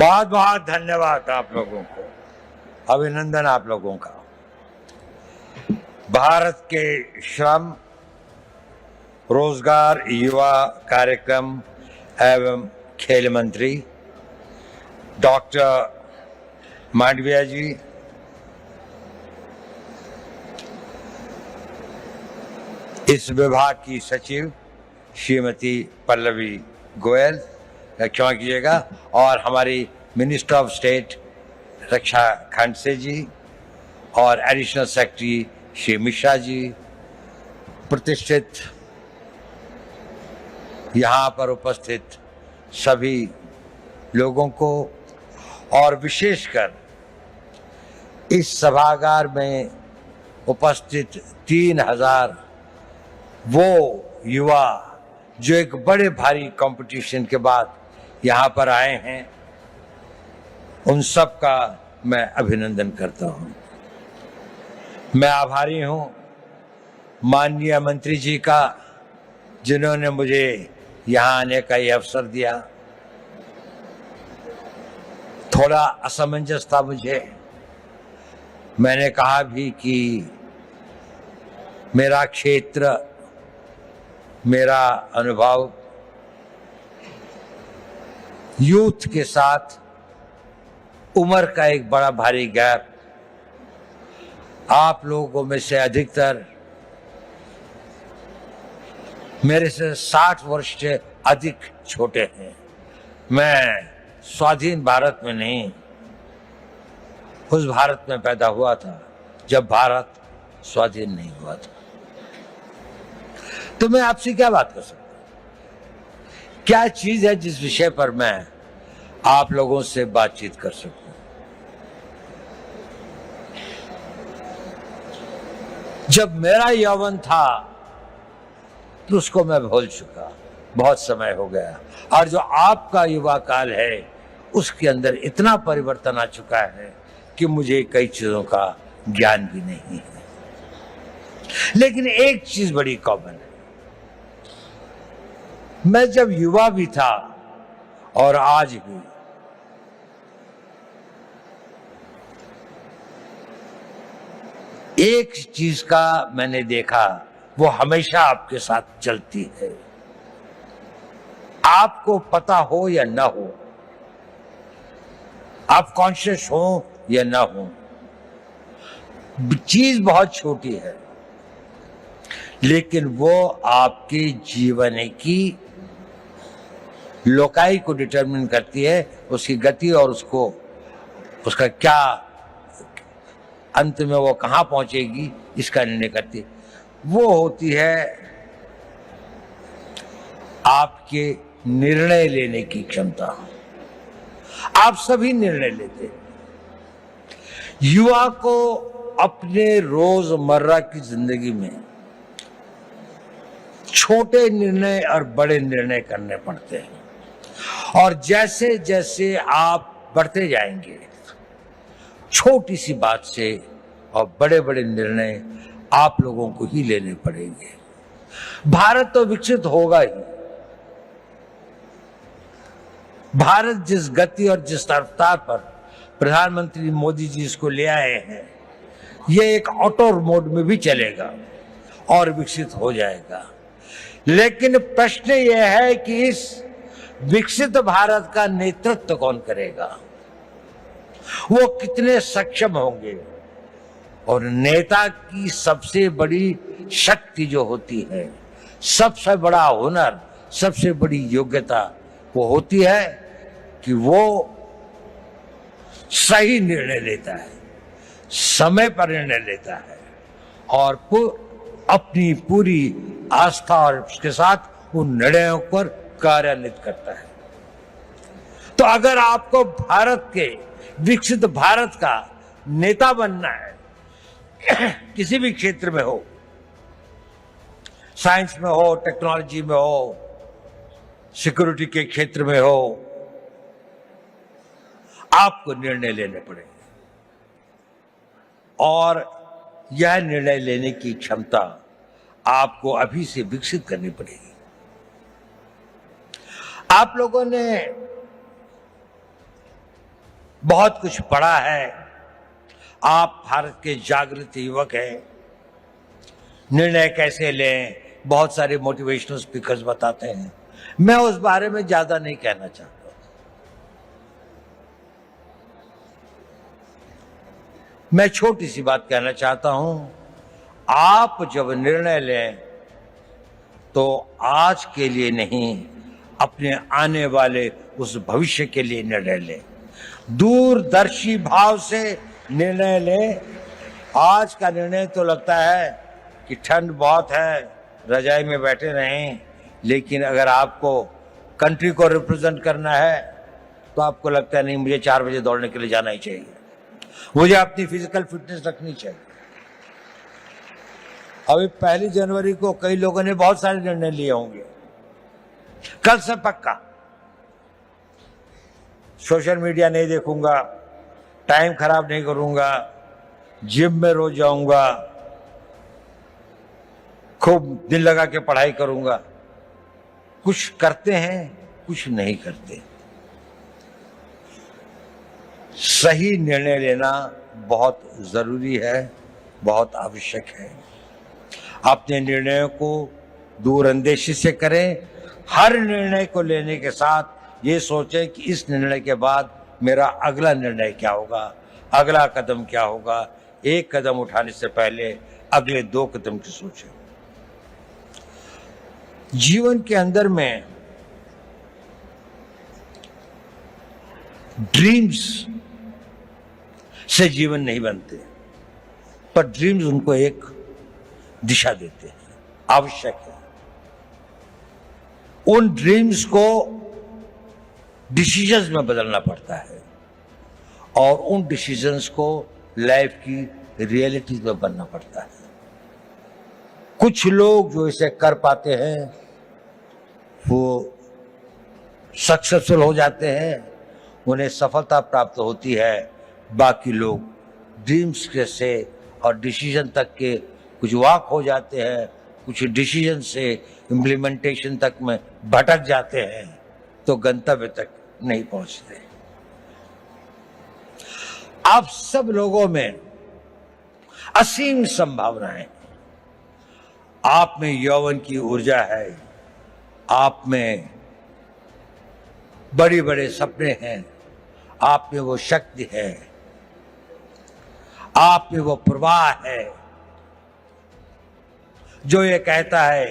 बहुत बहुत धन्यवाद आप लोगों को, अभिनंदन आप लोगों का। भारत के श्रम, रोजगार, युवा कार्यक्रम एवं खेल मंत्री डॉक्टर मांडविया जी, इस विभाग की सचिव श्रीमती पल्लवी गोयल, क्षमा कीजिएगा, और हमारी मिनिस्टर ऑफ स्टेट रक्षा खड़से जी और एडिशनल सेक्रेटरी श्री मिश्रा जी, प्रतिष्ठित यहाँ पर उपस्थित सभी लोगों को, और विशेषकर इस सभागार में उपस्थित 3000 वो युवा जो एक बड़े भारी कंपटीशन के बाद यहाँ पर आए हैं, उन सब का मैं अभिनंदन करता हूँ। मैं आभारी हूँ माननीय मंत्री जी का, जिन्होंने मुझे यहाँ आने का ये अवसर दिया। थोड़ा असमंजस था मुझे, मैंने कहा भी कि मेरा क्षेत्र, मेरा अनुभव यूथ के साथ उम्र का एक बड़ा भारी गैप, आप लोगों में से अधिकतर मेरे से 60 वर्ष से अधिक छोटे हैं। मैं स्वाधीन भारत में नहीं, उस भारत में पैदा हुआ था जब भारत स्वाधीन नहीं हुआ था। तो मैं आपसे क्या बात कर सकता हूं? क्या चीज है जिस विषय पर मैं आप लोगों से बातचीत कर सकूं? जब मेरा यौवन था तो उसको मैं भूल चुका, बहुत समय हो गया, और जो आपका युवा काल है उसके अंदर इतना परिवर्तन आ चुका है कि मुझे कई चीजों का ज्ञान भी नहीं है। लेकिन एक चीज बड़ी कॉमन है, मैं जब युवा भी था और आज भी, एक चीज का मैंने देखा, वो हमेशा आपके साथ चलती है, आपको पता हो या ना हो, आप कॉन्शियस हो या ना हो, चीज बहुत छोटी है, लेकिन वो आपके जीवन की लोकाई को डिटरमिन करती है, उसकी गति और उसका क्या अंत में वो कहां पहुंचेगी इसका निर्णय करती है। वो होती है आपके निर्णय लेने की क्षमता। आप सभी निर्णय लेते हैं। युवा को अपने रोजमर्रा की जिंदगी में छोटे निर्णय और बड़े निर्णय करने पड़ते हैं, और जैसे जैसे आप बढ़ते जाएंगे, छोटी सी बात से और बड़े बड़े निर्णय आप लोगों को ही लेने पड़ेंगे। भारत तो विकसित होगा ही। भारत जिस गति और जिस रफ्तार पर प्रधानमंत्री मोदी जी इसको ले आए हैं, ये एक ऑटो मोड में भी चलेगा और विकसित हो जाएगा। लेकिन प्रश्न यह है कि इस विकसित भारत का नेतृत्व कौन करेगा, वो कितने सक्षम होंगे। और नेता की सबसे बड़ी शक्ति जो होती है, सबसे बड़ा हुनर, सबसे बड़ी योग्यता वो होती है कि वो सही निर्णय लेता है, समय पर निर्णय लेता है, और अपनी पूरी आस्था और उसके साथ उन निर्णयों पर कार्यान्वित करता है। तो अगर आपको भारत के विकसित भारत का नेता बनना है, किसी भी क्षेत्र में हो, साइंस में हो, टेक्नोलॉजी में हो, सिक्योरिटी के क्षेत्र में हो, आपको निर्णय लेने पड़ेंगे, और यह निर्णय लेने की क्षमता आपको अभी से विकसित करनी पड़ेगी। आप लोगों ने बहुत कुछ पढ़ा है, आप भारत के जागृत युवक हैं। निर्णय कैसे लें, बहुत सारे मोटिवेशनल स्पीकर्स बताते हैं। मैं उस बारे में ज्यादा नहीं कहना चाहता। मैं छोटी सी बात कहना चाहता हूं, आप जब निर्णय लें तो आज के लिए नहीं, अपने आने वाले उस भविष्य के लिए निर्णय लें। दूरदर्शी भाव से निर्णय लें। आज का निर्णय तो लगता है कि ठंड बहुत है, रजाई में बैठे रहें, लेकिन अगर आपको कंट्री को रिप्रेजेंट करना है तो आपको लगता है नहीं, मुझे 4 बजे दौड़ने के लिए जाना ही चाहिए, मुझे अपनी फिजिकल फिटनेस रखनी चाहिए। अभी 1 जनवरी को कई लोगों ने बहुत सारे निर्णय लिए होंगे। कल से पक्का सोशल मीडिया नहीं देखूंगा, टाइम खराब नहीं करूंगा, जिम में रोज जाऊंगा, खूब दिल लगा के पढ़ाई करूंगा। कुछ करते हैं, कुछ नहीं करते। सही निर्णय लेना बहुत जरूरी है, बहुत आवश्यक है। अपने निर्णयों को दूरअंदेशी से करें। हर निर्णय को लेने के साथ ये सोचें कि इस निर्णय के बाद मेरा अगला निर्णय क्या होगा, अगला कदम क्या होगा। एक कदम उठाने से पहले अगले 2 कदम की सोचें। जीवन के अंदर में ड्रीम्स से जीवन नहीं बनते, पर ड्रीम्स उनको एक दिशा देते हैं, आवश्यक है। उन ड्रीम्स को डिसीजंस में बदलना पड़ता है और उन डिसीजंस को लाइफ की रियलिटीज में बनना पड़ता है। कुछ लोग जो इसे कर पाते हैं वो सक्सेसफुल हो जाते हैं, उन्हें सफलता प्राप्त होती है। बाकी लोग ड्रीम्स के से और डिसीजन तक के कुछ वॉक हो जाते हैं, कुछ डिसीजन से इम्प्लीमेंटेशन तक में भटक जाते हैं, तो गंतव्य तक नहीं पहुंचते। आप सब लोगों में असीम संभावनाएं, आप में यौवन की ऊर्जा है, आप में बड़े बड़े सपने हैं, आप में वो शक्ति है, आप में वो प्रवाह है जो ये कहता है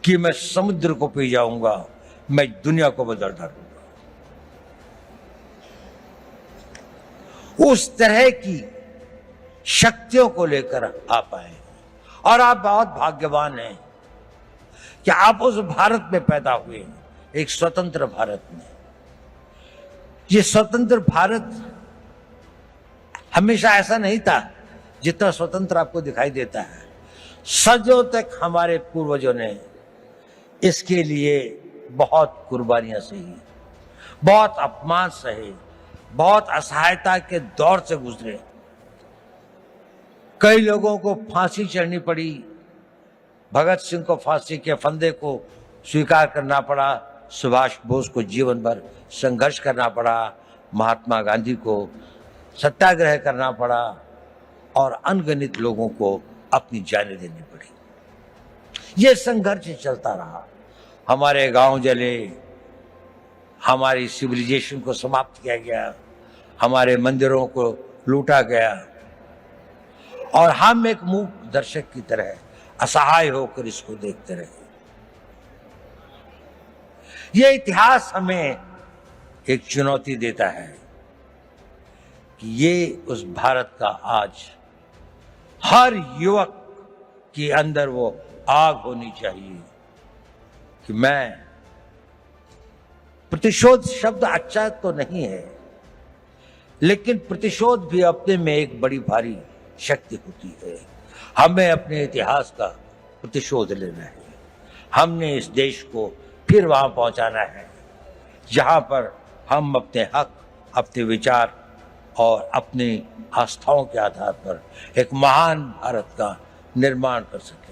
कि मैं समुद्र को पी जाऊंगा, मैं दुनिया को बदल डालूंगा। उस तरह की शक्तियों को लेकर आप आए और आप बहुत भाग्यवान हैं कि आप उस भारत में पैदा हुए हैं, एक स्वतंत्र भारत में। ये स्वतंत्र भारत हमेशा ऐसा नहीं था जितना स्वतंत्र आपको दिखाई देता है। सदियों तक हमारे पूर्वजों ने इसके लिए बहुत कुर्बानियां सही, बहुत अपमान सहे, बहुत असहायता के दौर से गुजरे। कई लोगों को फांसी चढ़नी पड़ी, भगत सिंह को फांसी के फंदे को स्वीकार करना पड़ा, सुभाष बोस को जीवन भर संघर्ष करना पड़ा, महात्मा गांधी को सत्याग्रह करना पड़ा और अनगिनत लोगों को अपनी जानें देनी पड़ी। ये संघर्ष चलता रहा। हमारे गांव जले, हमारी सिविलाइजेशन को समाप्त किया गया, हमारे मंदिरों को लूटा गया और हम एक मूक दर्शक की तरह असहाय होकर इसको देखते रहे। ये इतिहास हमें एक चुनौती देता है कि ये उस भारत का आज हर युवक के अंदर वो आग होनी चाहिए कि मैं, प्रतिशोध शब्द अच्छा तो नहीं है, लेकिन प्रतिशोध भी अपने में एक बड़ी भारी शक्ति होती है। हमें अपने इतिहास का प्रतिशोध लेना है। हमने इस देश को फिर वहां पहुंचाना है जहां पर हम अपने हक, अपने विचार और अपनी आस्थाओं के आधार पर एक महान भारत का निर्माण कर सकें।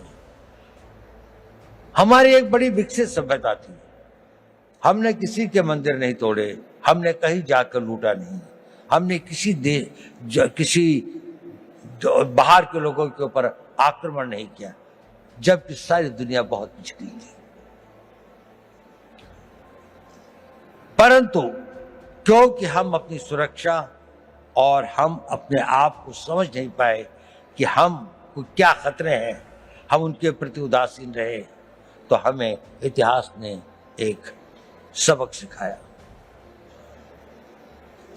हमारी एक बड़ी विकसित सभ्यता थी, हमने किसी के मंदिर नहीं तोड़े, हमने कहीं जाकर लूटा नहीं, हमने किसी बाहर के लोगों के ऊपर आक्रमण नहीं किया, जबकि सारी दुनिया बहुत पिछड़ी थी। परंतु क्योंकि हम अपनी सुरक्षा और हम अपने आप को समझ नहीं पाए कि हम को क्या खतरे हैं, हम उनके प्रति उदासीन रहे, तो हमें इतिहास ने एक सबक सिखाया।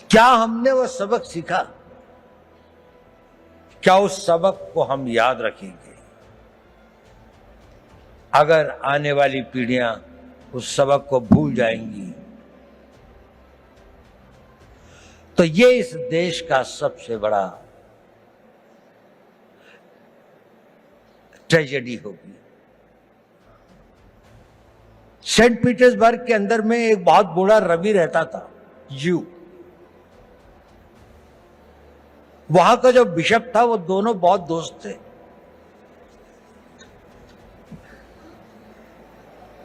क्या हमने वो सबक सीखा? क्या उस सबक को हम याद रखेंगे? अगर आने वाली पीढ़ियां उस सबक को भूल जाएंगी तो ये इस देश का सबसे बड़ा ट्रेजेडी होगी। सेंट पीटर्सबर्ग के अंदर में एक बहुत बूढ़ा रवि रहता था, यू। वहां का जो बिशप था वो दोनों बहुत दोस्त थे।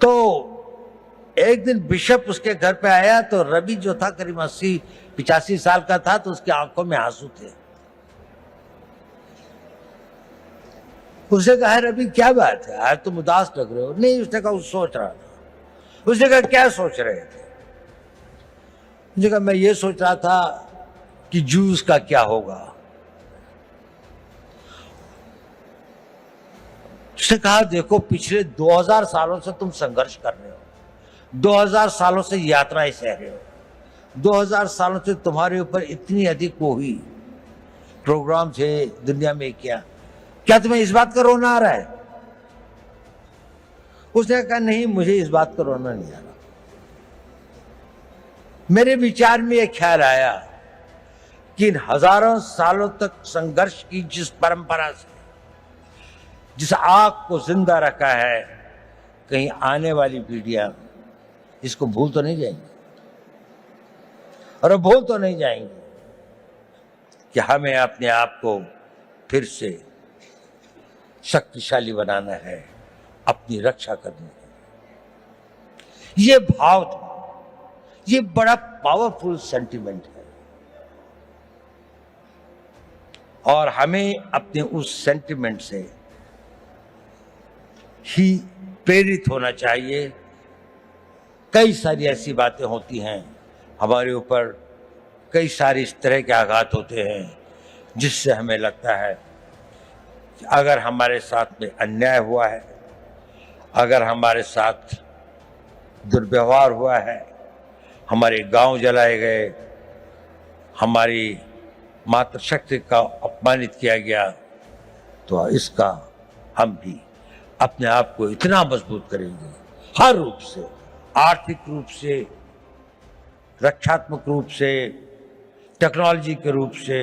तो एक दिन बिशप उसके घर पे आया तो रवि जो था करीब 80-85 साल का था, तो उसकी आंखों में आंसू थे। उसने कहा, रवि क्या बात है, आज तुम उदास लग रहे हो? नहीं, उसने कहा, सोच रहा था। उसने कहा, क्या सोच रहे थे? उसने कहा, मैं ये सोच रहा था कि जूस का क्या होगा। उसने कहा, देखो पिछले 2000 सालों से तुम संघर्ष कर रहे हो, 2000 सालों से यात्राएं सह रहे हो, 2000 सालों से तुम्हारे ऊपर इतनी अधिक वो हुई, प्रोग्राम थे दुनिया में, क्या तुम्हें इस बात का रोना आ रहा है? उसने कहा, नहीं, मुझे इस बात का रोना नहीं आ रहा। मेरे विचार में यह ख्याल आया कि इन हजारों सालों तक संघर्ष की जिस परंपरा से, जिस आग को जिंदा रखा है, कहीं आने वाली पीढ़ियां इसको भूल तो नहीं जाएंगी, और भूल तो नहीं जाएंगे कि हमें अपने आप को फिर से शक्तिशाली बनाना है, अपनी रक्षा करनी है। ये भाव था, ये बड़ा पावरफुल सेंटिमेंट है, और हमें अपने उस सेंटिमेंट से ही प्रेरित होना चाहिए। कई सारी ऐसी बातें होती हैं हमारे ऊपर, कई सारे इस तरह के आघात होते हैं जिससे हमें लगता है कि अगर हमारे साथ में अन्याय हुआ है, अगर हमारे साथ दुर्व्यवहार हुआ है, हमारे गांव जलाए गए, हमारी मातृशक्ति का अपमानित किया गया, तो इसका हम भी अपने आप को इतना मजबूत करेंगे, हर रूप से, आर्थिक रूप से, रक्षात्मक रूप से, टेक्नोलॉजी के रूप से,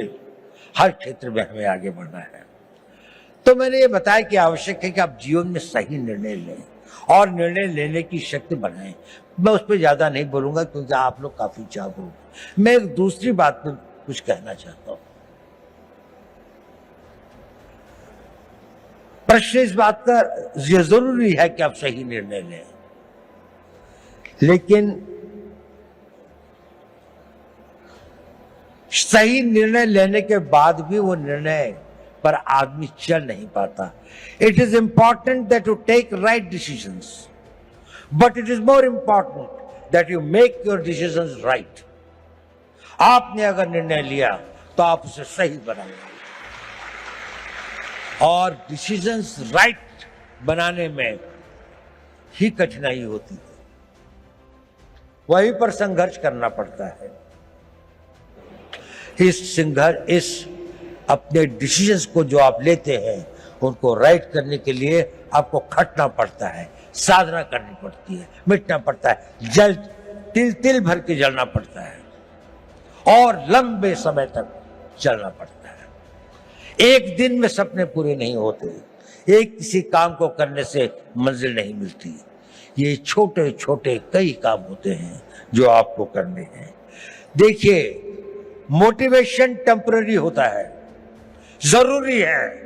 हर क्षेत्र में हमें आगे बढ़ना है। तो मैंने ये बताया कि आवश्यक है कि आप जीवन में सही निर्णय लें और निर्णय लेने की शक्ति बनाएं। मैं उस पर ज्यादा नहीं बोलूंगा क्योंकि आप लोग काफी जागरूक। मैं एक दूसरी बात पर कुछ कहना चाहता हूं। प्रश्न इस बात का ये जरूरी है कि आप सही निर्णय लें, लेकिन सही निर्णय लेने के बाद भी वो निर्णय पर आदमी चल नहीं पाता। It is important that you take right decisions, but it is more important that you make your decisions right. आपने अगर निर्णय लिया तो आप उसे सही बनाएंगे, और डिसीजंस राइट बनाने में ही कठिनाई होती है, वहीं पर संघर्ष करना पड़ता है। इस अपने डिसीजंस को जो आप लेते हैं उनको राइट करने के लिए आपको खटना पड़ता है, साधना करनी पड़ती है, मिटना पड़ता है, जल तिल तिल भर के जलना पड़ता है, और लंबे समय तक चलना पड़ता है। एक दिन में सपने पूरे नहीं होते, एक किसी काम को करने से मंजिल नहीं मिलती। ये छोटे छोटे कई काम होते हैं जो आपको करने हैं। देखिए, मोटिवेशन टेम्पररी होता है, जरूरी है,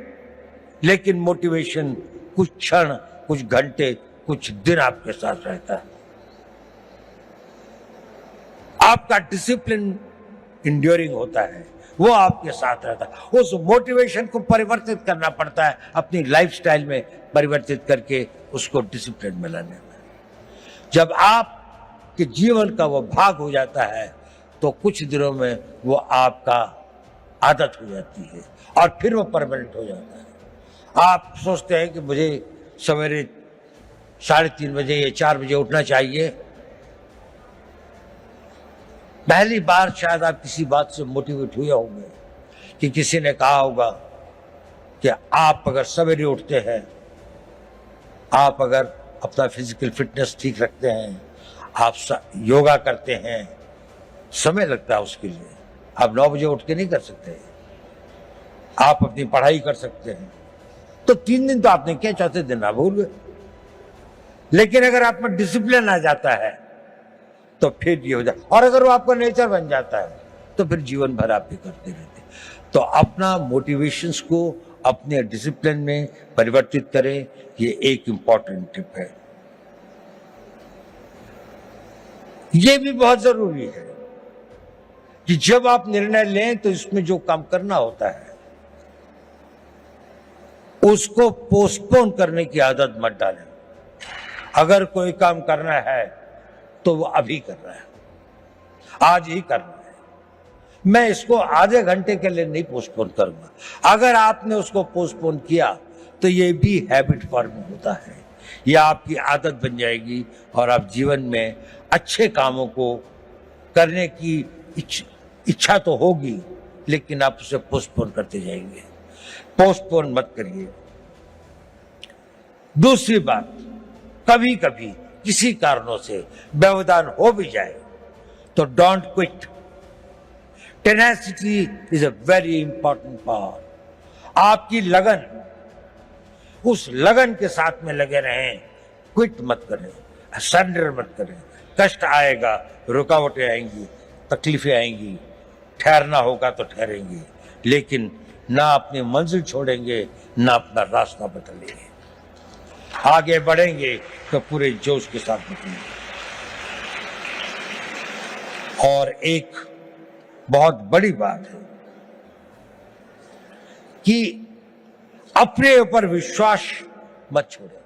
लेकिन मोटिवेशन कुछ क्षण, कुछ घंटे, कुछ दिन आपके साथ रहता है। आपका डिसिप्लिन इंड्योरिंग होता है, वो आपके साथ रहता है। उस मोटिवेशन को परिवर्तित करना पड़ता है अपनी लाइफस्टाइल में परिवर्तित करके उसको डिसिप्लिन में लाने में। जब आपके जीवन का वो भाग हो जाता है तो कुछ दिनों में वो आपका आदत हो जाती है और फिर वो परमानेंट हो जाता है। आप सोचते हैं कि मुझे सवेरे 3:30 बजे या 4 बजे उठना चाहिए। पहली बार शायद आप किसी बात से मोटिवेट हुए होंगे कि किसी ने कहा होगा कि आप अगर सवेरे उठते हैं, आप अगर अपना फिजिकल फिटनेस ठीक रखते हैं, आप योगा करते हैं, समय लगता है उसके लिए। आप 9 बजे उठ के नहीं कर सकते। आप अपनी पढ़ाई कर सकते हैं। तो 3 दिन तो आपने किया, चौथे दिन आप भूल गए। लेकिन अगर आप में डिसिप्लिन आ जाता है तो फिर ये हो जाए, और अगर वो आपका नेचर बन जाता है तो फिर जीवन भर आप भी करते रहते। तो अपना मोटिवेशंस को अपने डिसिप्लिन में परिवर्तित करें, ये एक इंपॉर्टेंट टिप है। ये भी बहुत जरूरी है कि जब आप निर्णय लें तो इसमें जो काम करना होता है उसको पोस्टपोन करने की आदत मत डालें। अगर कोई काम करना है तो वो अभी करना है, आज ही करना है। मैं इसको आधे घंटे के लिए नहीं पोस्टपोन करूंगा। अगर आपने उसको पोस्टपोन किया तो ये भी हैबिट फॉर्म होता है, ये आपकी आदत बन जाएगी और आप जीवन में अच्छे कामों को करने की इच्छा तो होगी, लेकिन आप उसे पोस्टपोन करते जाएंगे। पोस्टपोन मत करिए। दूसरी बात, कभी कभी किसी कारणों से व्यवधान हो भी जाए तो don't quit. Tenacity is a very important power. आपकी लगन, उस लगन के साथ में लगे रहें, क्विट मत करें, सरेंडर मत करें। कष्ट आएगा, रुकावटें आएंगी, तकलीफें आएंगी, ठहरना होगा तो ठहरेंगे, लेकिन ना अपनी मंजिल छोड़ेंगे, ना अपना रास्ता बदलेंगे। आगे बढ़ेंगे तो पूरे जोश के साथ बढ़ेंगे। और एक बहुत बड़ी बात है कि अपने ऊपर विश्वास मत छोड़ें।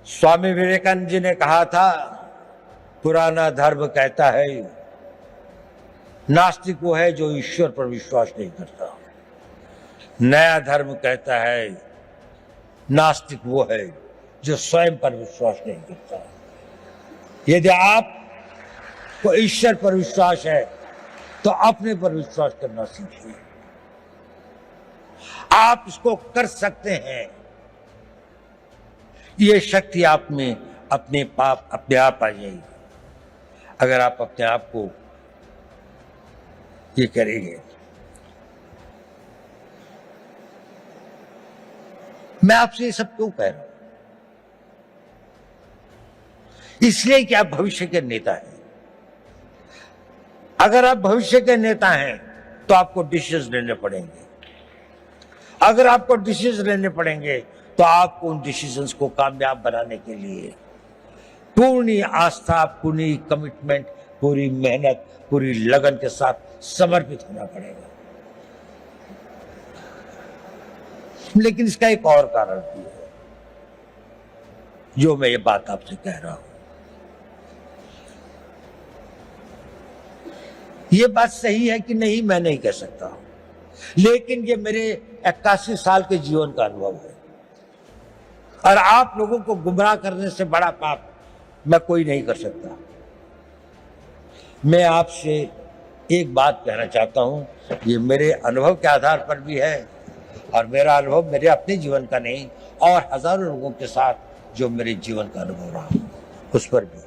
स्वामी विवेकानंद जी ने कहा था, पुराना धर्म कहता है नास्तिक वो है जो ईश्वर पर विश्वास नहीं करता। नया धर्म कहता है नास्तिक वो है जो स्वयं पर विश्वास नहीं करता। यदि आपको ईश्वर पर विश्वास है तो अपने पर विश्वास करना सीखिए। आप इसको कर सकते हैं। ये शक्ति आप में अपने आप आ जाएगी अगर आप अपने आप को ये करेंगे। मैं आपसे ये सब क्यों कह रहा हूं? इसलिए कि आप भविष्य के नेता हैं। अगर आप भविष्य के नेता हैं तो आपको डिसीजन लेने पड़ेंगे। अगर आपको डिसीजन लेने पड़ेंगे तो आपको उन डिसीजंस को कामयाब बनाने के लिए पूरी आस्था, पूरी कमिटमेंट, पूरी मेहनत, पूरी लगन के साथ समर्पित होना पड़ेगा। लेकिन इसका एक और कारण भी है जो मैं ये बात आपसे कह रहा हूं। ये बात सही है कि नहीं मैं नहीं कह सकता, लेकिन ये मेरे 81 साल के जीवन का अनुभव है। और आप लोगों को गुमराह करने से बड़ा पाप मैं कोई नहीं कर सकता। मैं आपसे एक बात कहना चाहता हूं, ये मेरे अनुभव के आधार पर भी है और मेरा अनुभव मेरे अपने जीवन का नहीं और हजारों लोगों के साथ जो मेरे जीवन का अनुभव रहा उस पर भी।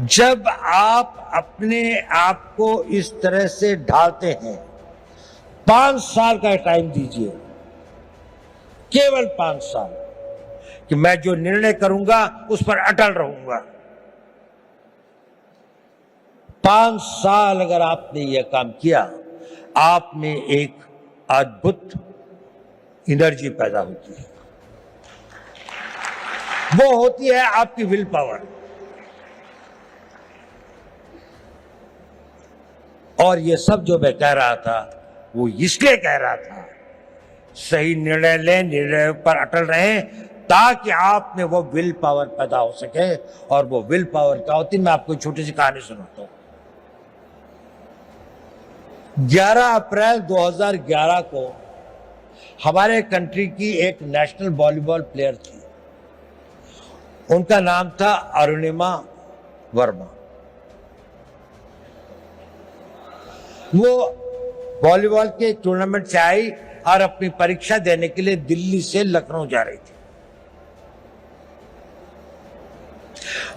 जब आप अपने आप को इस तरह से ढालते हैं, 5 साल का टाइम दीजिए, केवल 5 साल, कि मैं जो निर्णय करूंगा उस पर अटल रहूंगा। 5 साल अगर आपने यह काम किया, आप में एक अद्भुत एनर्जी पैदा होती है। वो होती है आपकी विल पावर। और ये सब जो मैं कह रहा था वो इसलिए कह रहा था, सही निर्णय लें, निर्णय पर अटल रहें, ताकि आप में वो विल पावर पैदा हो सके। और वो विल पावर क्या होती है, मैं आपको छोटी सी कहानी सुनाता हूं। 11 अप्रैल 2011 को हमारे कंट्री की एक नेशनल वॉलीबॉल प्लेयर थी, उनका नाम था अरुणिमा वर्मा। वो वॉलीबॉल के टूर्नामेंट से आई और अपनी परीक्षा देने के लिए दिल्ली से लखनऊ जा रही थी।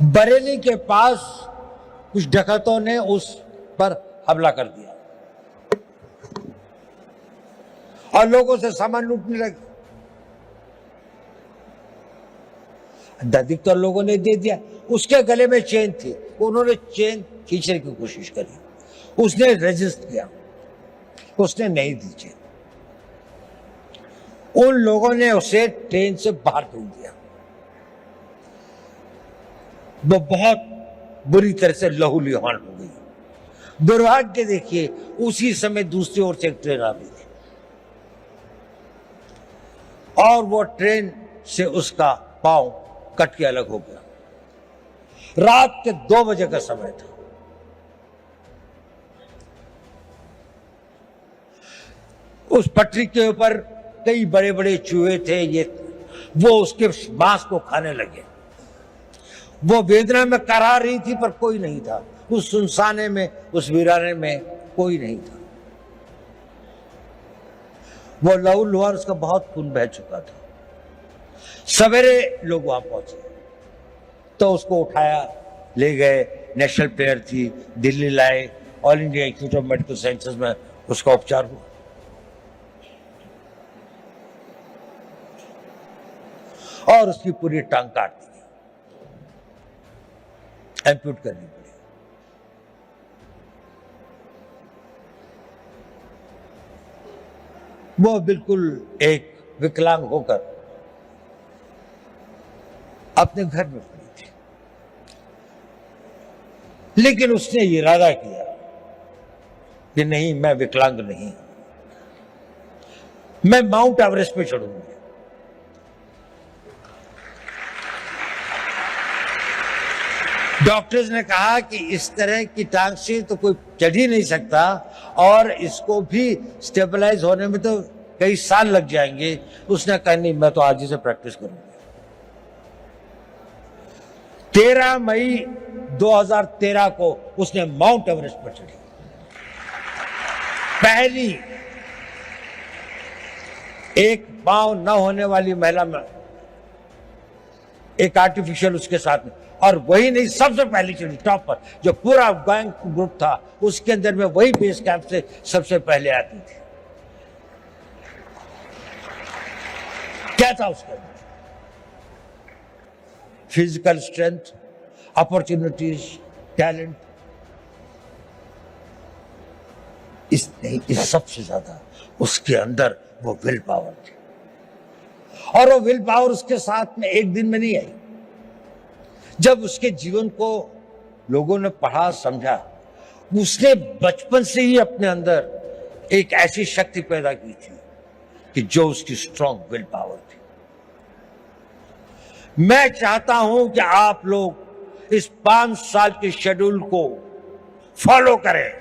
बरेली के पास कुछ डकैतों ने उस पर हमला कर दिया और लोगों से सामान लूटने लगे। अधिकतर लोगों ने दे दिया। उसके गले में चेन थी, उन्होंने चेन खींचने की कोशिश करी, उसने रेजिस्ट किया, उसने नहीं दी चेन। उन लोगों ने उसे ट्रेन से बाहर फेंक दिया। वो बहुत बुरी तरह से लहूलुहान हो गई। दुर्भाग्य देखिए, उसी समय दूसरी ओर से एक ट्रेन आ गई थी और वो ट्रेन से उसका पांव कट के अलग हो गया। रात के 2 बजे का समय था। उस पटरी के ऊपर कई बड़े बड़े चूहे थे, वो उसके मांस को खाने लगे। वो वेदना में करा रही थी पर कोई नहीं था। उस सुनसाने में, उस वीराने में कोई नहीं था। वो लहूलुहान, उसका बहुत खून बह चुका था। सवेरे लोग वहां पहुंचे तो उसको उठाया, ले गए। नेशनल प्लेयर थी, दिल्ली लाए, all India institute of medical sciences में उसका उपचार हुआ और उसकी पूरी टांग काट दी, एम्प्यूट करनी पड़ी। वो बिल्कुल एक विकलांग होकर अपने घर में पड़ी थी, लेकिन उसने इरादा किया कि नहीं, मैं विकलांग नहीं, मैं माउंट एवरेस्ट पे चढ़ूंगी। डॉक्टर्स ने कहा कि इस तरह की टांग से तो कोई चढ़ ही नहीं सकता और इसको भी स्टेबलाइज होने में तो कई साल लग जाएंगे। उसने कहा नहीं, मैं तो आज ही से प्रैक्टिस करूंगा। 13 मई 2013 को उसने माउंट एवरेस्ट पर चढ़ी। पहली एक पांव न होने वाली महिला में एक आर्टिफिशियल उसके साथ में, और वही नहीं, सबसे पहले चढ़ी टॉप पर। जो पूरा गैंग ग्रुप था उसके अंदर में वही बेस कैंप से सबसे पहले आती थी। क्या था उसके अंदर? Physical strength, opportunities, talent. इस सबसे ज्यादा उसके अंदर वो विल पावर थी। और वो विल पावर उसके साथ में एक दिन में नहीं आई। जब उसके जीवन को लोगों ने पढ़ा, समझा, उसने बचपन से ही अपने अंदर एक ऐसी शक्ति पैदा की थी कि जो उसकी स्ट्रॉन्ग विल पावर थी। मैं चाहता हूं कि आप लोग इस 5 साल के शेड्यूल को फॉलो करें।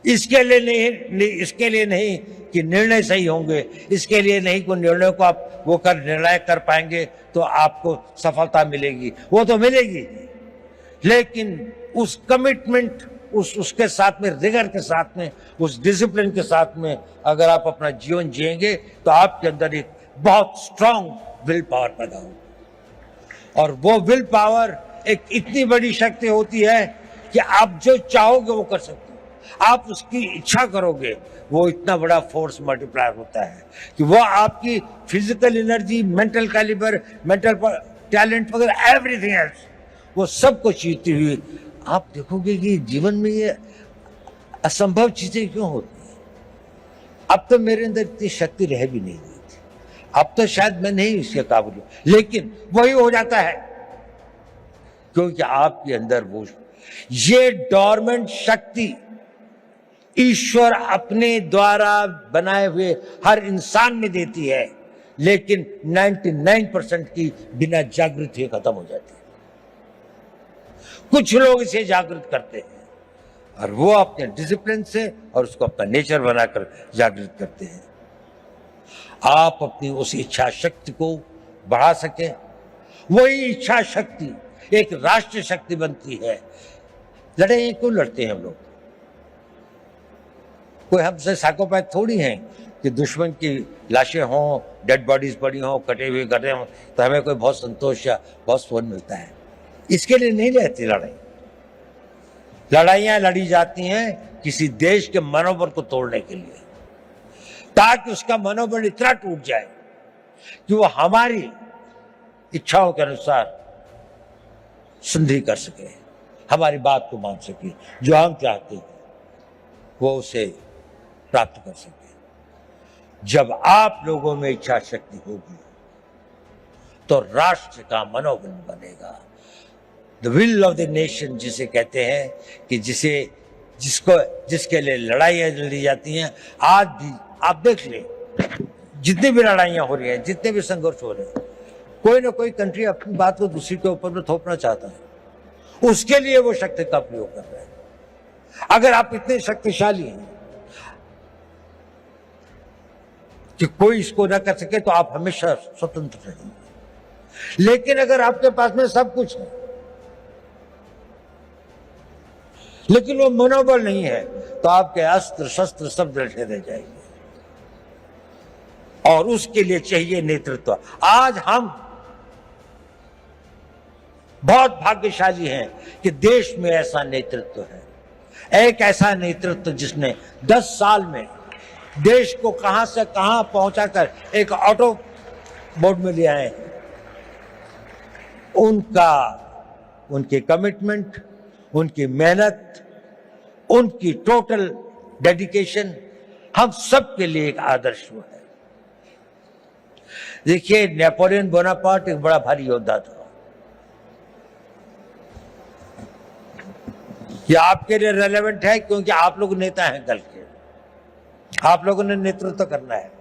इसके लिए नहीं कि निर्णय सही होंगे, इसके लिए नहीं कि निर्णय को आप निर्णय कर पाएंगे तो आपको सफलता मिलेगी, वो तो मिलेगी, लेकिन उस कमिटमेंट, उसके साथ में, रिगर के साथ में, उस डिसिप्लिन के साथ में अगर आप अपना जीवन जिएंगे तो आपके अंदर एक बहुत स्ट्रांग विल पावर पैदा होगी। और वो विल पावर एक इतनी बड़ी शक्ति होती है कि आप जो चाहोगे वो कर सकते हो। आप उसकी इच्छा करोगे, वो इतना बड़ा फोर्स मल्टीप्लायर होता है कि वो आपकी physical energy, mental calibre, mental talent वगैरह, एवरीथिंग एल्स, वो सब को जीतती हुई आप देखोगे कि जीवन में ये असंभव चीजें क्यों होती हैं। अब तो मेरे अंदर इतनी शक्ति रह भी नहीं गई थी, अब तो शायद मैं नहीं इसके काबिल हूं, लेकिन वही हो जाता है क्योंकि आपके अंदर वो ये डोरमेंट शक्ति ईश्वर अपने द्वारा बनाए हुए हर इंसान में देती है, लेकिन 99% की बिना जागृति खत्म हो जाती है। कुछ लोग इसे जागृत करते हैं और वो अपने डिसिप्लिन से और उसको अपना नेचर बनाकर जागृत करते हैं। आप अपनी उस इच्छा शक्ति को बढ़ा सके, वही इच्छा शक्ति एक राष्ट्रीय शक्ति बनती है। लड़ाई क्यों लड़ते हैं हम लोग? कोई हमसे साइकोपैथ थोड़ी हैं कि दुश्मन की लाशें हों, डेड बॉडीज पड़ी हों, कटे हुए गड्ढे हों तो हमें कोई बहुत संतोष या बहुत सुकून मिलता है। इसके लिए नहीं रहती लड़ाई। लड़ाइयां लड़ी जाती हैं किसी देश के मनोबल को तोड़ने के लिए, ताकि उसका मनोबल इतना टूट जाए कि वो हमारी इच्छाओं के अनुसार संधि कर सके, हमारी बात को मान सके, जो हम चाहते हैं वो उसे प्राप्त कर सके। जब आप लोगों में इच्छा शक्ति होगी तो राष्ट्र का मनोबल बनेगा। The will of the nation जिसे कहते हैं कि जिसके लिए लड़ाइयां लड़ी जाती हैं। आज भी आप देख लें, जितनी भी लड़ाइयां हो रही हैं, जितने भी संघर्ष हो रहे हैं, कोई ना कोई कंट्री अपनी बात को दूसरी के ऊपर में थोपना चाहता है, उसके लिए वो शक्ति का प्रयोग कर रहे हैं। अगर आप इतने शक्तिशाली हैं कि कोई इसको ना कर सके तो आप हमेशा स्वतंत्र रहेंगे। लेकिन अगर आपके पास में सब कुछ है लेकिन वो मनोबल नहीं है तो आपके अस्त्र शस्त्र सब रखे रह जाएंगे, और उसके लिए चाहिए नेतृत्व। आज हम बहुत भाग्यशाली हैं कि देश में ऐसा नेतृत्व है, एक ऐसा नेतृत्व जिसने 10 साल में देश को कहां से कहां पहुंचाकर एक ऑटो मोड में ले आए। उनकी कमिटमेंट, उनकी मेहनत, उनकी टोटल डेडिकेशन हम सब के लिए एक आदर्श है। देखिए, नेपोलियन बोनापार्ट एक बड़ा भारी योद्धा था। ये आपके लिए रेलेवेंट है क्योंकि आप लोग नेता हैं कल के, आप लोगों ने नेतृत्व करना है।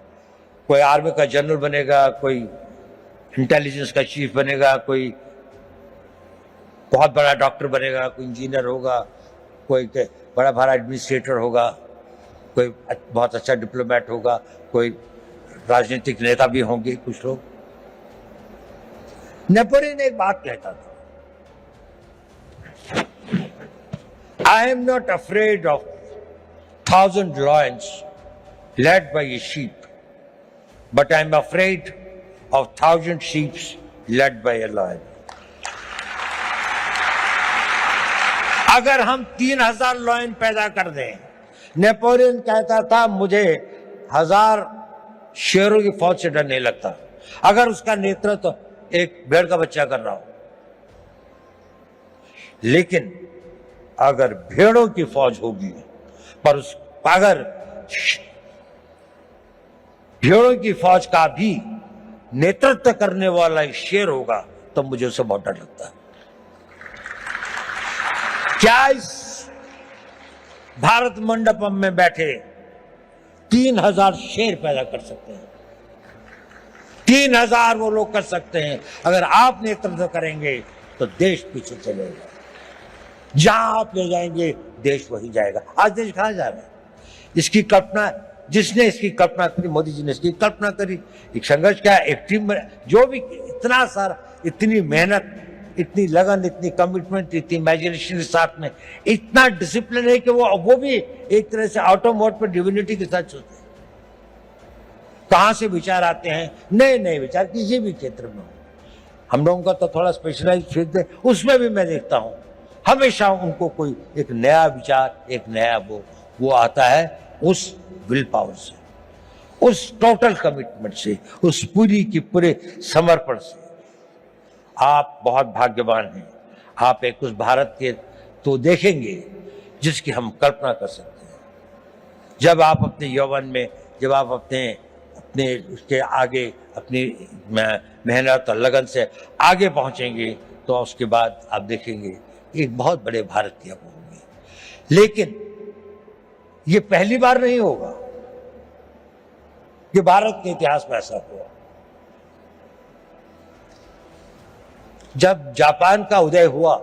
कोई आर्मी का जनरल बनेगा, कोई इंटेलिजेंस का चीफ बनेगा, कोई बहुत बड़ा डॉक्टर बनेगा, कोई इंजीनियर होगा, कोई बड़ा बड़ा एडमिनिस्ट्रेटर होगा, कोई बहुत अच्छा डिप्लोमेट होगा, कोई राजनीतिक नेता भी होंगे कुछ लोग। नेपोलियन एक बात कहता था, I am not afraid of 1000 lions led by a sheep, but I am afraid of 1000 sheep led by a lion. अगर हम 3000 लॉयन पैदा कर दें, नेपोलियन कहता था मुझे 1000 शेरों की फौज से डर नहीं लगता अगर उसका नेतृत्व एक भेड़ का बच्चा कर रहा हो। लेकिन अगर भेड़ों की फौज होगी पर अगर भेड़ों की फौज का भी नेतृत्व करने वाला एक शेर होगा तो मुझे उसे बहुत डर लगता है। क्या इस भारत मंडपम में बैठे 3000 शेर पैदा कर सकते हैं? 3000 वो लोग कर सकते हैं। अगर आप नेतृत्व करेंगे तो देश पीछे चलेगा, जहां आप ले जाएंगे देश वही जाएगा। आज देश कहां जा रहा है? इसकी कल्पना, जिसने इसकी कल्पना करी, मोदी जी ने इसकी कल्पना करी। एक संघर्ष क्या, एक टीम में जो भी इतना सारा, इतनी मेहनत, इतनी लगन, इतनी कमिटमेंट, इतनी इमेजिनेशन के साथ में इतना डिसिप्लिन है कि वो भी एक तरह से ऑटो मोड पर डिविनिटी के साथ चलते हैं। कहां से विचार आते हैं, नए नए विचार किसी भी क्षेत्र में हो। हम लोगों का तो थोड़ा स्पेशलाइज क्षेत्र है, उसमें भी मैं देखता हूं हमेशा उनको कोई एक नया विचार, एक नया वो आता है उस विल पावर से, उस टोटल कमिटमेंट से, उस पूरी की पूरे समर्पण से। आप बहुत भाग्यवान हैं। आप एक उस भारत के तो देखेंगे जिसकी हम कल्पना कर सकते हैं। जब आप अपने यौवन में, जब आप अपने उसके आगे अपनी मेहनत और लगन से आगे पहुंचेंगे तो उसके बाद आप देखेंगे एक बहुत बड़े भारत की आप होंगे। लेकिन ये पहली बार नहीं होगा कि भारत के इतिहास में ऐसा हुआ। जब जापान का उदय हुआ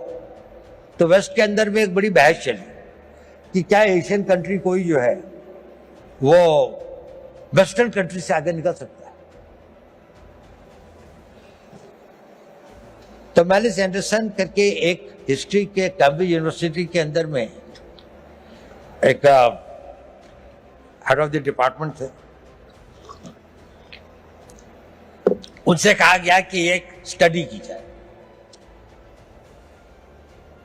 तो वेस्ट के अंदर में एक बड़ी बहस चली कि क्या एशियन कंट्री कोई जो है वो वेस्टर्न कंट्री से आगे निकल सकता है। तो मैलिस एंडरसन करके एक हिस्ट्री के कैम्ब्रिज यूनिवर्सिटी के अंदर में एक हेड ऑफ द डिपार्टमेंट थे, उनसे कहा गया कि एक स्टडी की जाए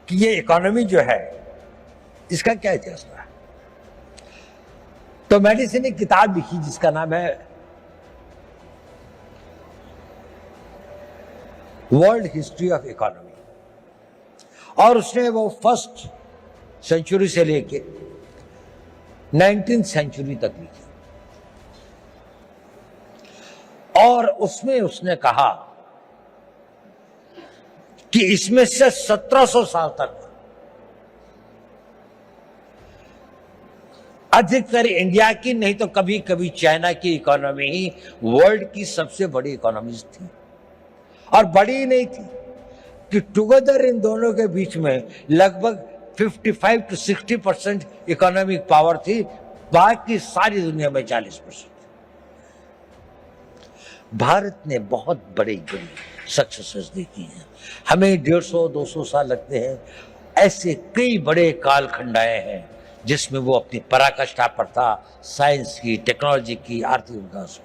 कि ये इकोनॉमी जो है इसका क्या इतिहास रहा है। तो मैलिस ने किताब लिखी जिसका नाम है वर्ल्ड हिस्ट्री ऑफ इकोनॉमी, और उसने वो फर्स्ट सेंचुरी से लेके 19th सेंचुरी तक लिखी, और उसमें उसने कहा कि इसमें से 1700 साल तक अधिकतर इंडिया की नहीं तो कभी कभी चाइना की इकोनॉमी ही वर्ल्ड की सबसे बड़ी इकोनॉमीज थी। और बड़ी ही नहीं थी कि टुगेदर इन दोनों के बीच में लगभग 55 to 60% इकोनॉमिक पावर थी, बाकी सारी दुनिया में 40%। भारत ने बहुत बड़ी बड़ी सक्सेसेस देखी हैं, हमें 150-200 साल लगते हैं। ऐसे कई बड़े कालखंड आए हैं जिसमें वो अपनी पराकाष्ठा पर था, साइंस की, टेक्नोलॉजी की, आर्थिक विकास की,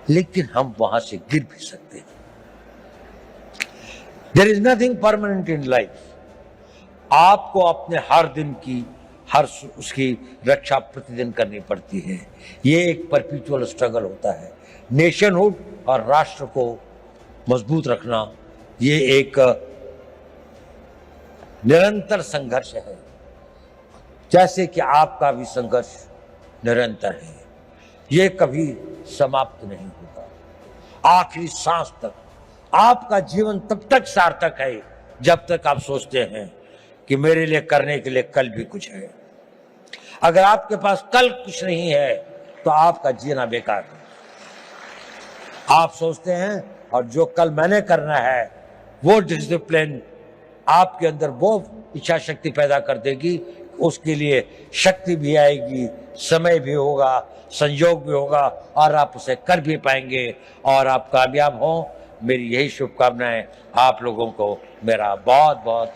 लेकिन हम वहां से गिर भी सकते हैं। There is nothing permanent in life. आपको अपने हर दिन की उसकी रक्षा प्रतिदिन करनी पड़ती है। ये एक परपेचुअल स्ट्रगल होता है। नेशनहुड और राष्ट्र को मजबूत रखना ये एक निरंतर संघर्ष है, जैसे कि आपका भी संघर्ष निरंतर है। ये कभी समाप्त नहीं होता। आखिरी सांस तक आपका जीवन तब तक सार्थक है जब तक आप सोचते हैं कि मेरे लिए करने के लिए कल भी कुछ है। अगर आपके पास कल कुछ नहीं है तो आपका जीना बेकार है। आप सोचते हैं और जो कल मैंने करना है वो डिसिप्लिन आपके अंदर वो इच्छा शक्ति पैदा कर देगी। उसके लिए शक्ति भी आएगी, समय भी होगा, संयोग भी होगा, और आप उसे कर भी पाएंगे और आप कामयाब हों। मेरी यही शुभकामनाएं आप लोगों को। मेरा बहुत बहुत